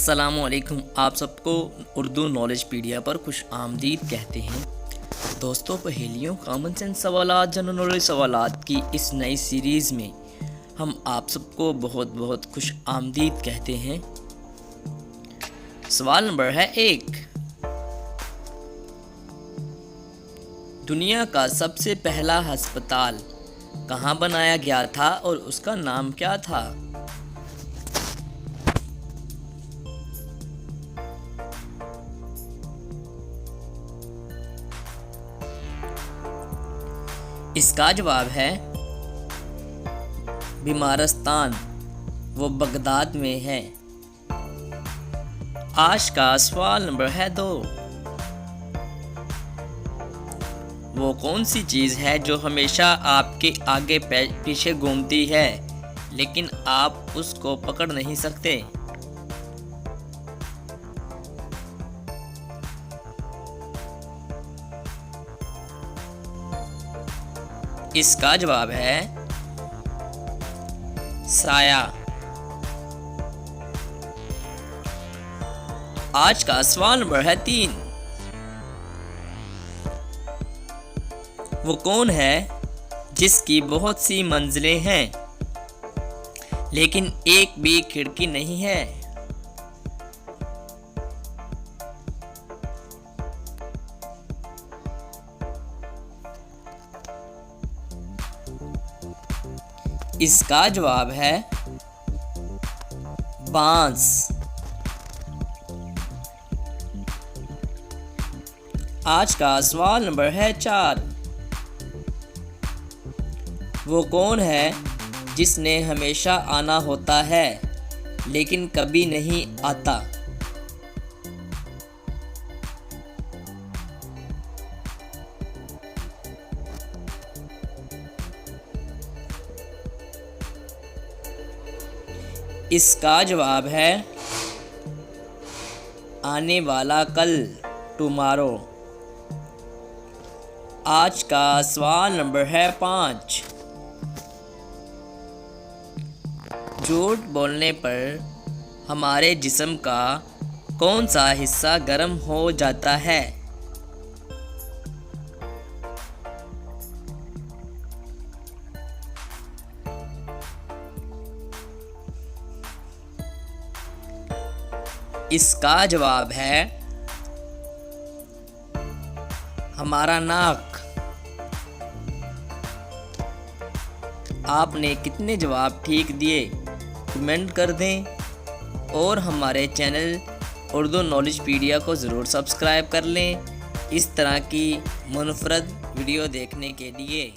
अस्सलामुअलैकुम। आप सबको उर्दू नॉलेज पीडिया पर खुश आमदीद कहते हैं। दोस्तों, पहेलियों, कॉमन सेंस सवालात, जनरल नॉलेज सवालात की इस नई सीरीज़ में हम आप सबको बहुत बहुत खुश आमदीद कहते हैं। सवाल नंबर है 1। दुनिया का सबसे पहला अस्पताल कहाँ बनाया गया था और उसका नाम क्या था? इसका जवाब है बीमारस्तान, वो बगदाद में है। आज का सवाल नंबर है 2। वो कौन सी चीज़ है जो हमेशा आपके आगे पीछे घूमती है लेकिन आप उसको पकड़ नहीं सकते? इसका जवाब है साया। आज का सवाल नंबर है 3। वो कौन है जिसकी बहुत सी मंजिलें हैं लेकिन एक भी खिड़की नहीं है? इसका जवाब है बांस। आज का सवाल नंबर है 4। वो कौन है जिसने हमेशा आना होता है लेकिन कभी नहीं आता? इसका जवाब है आने वाला कल, टुमारो। आज का सवाल नंबर है 5। झूठ बोलने पर हमारे जिस्म का कौन सा हिस्सा गर्म हो जाता है? इसका जवाब है हमारा नाक। आपने कितने जवाब ठीक दिए कमेंट कर दें और हमारे चैनल उर्दू नॉलेज पीडिया को ज़रूर सब्सक्राइब कर लें इस तरह की मुनफरद वीडियो देखने के लिए।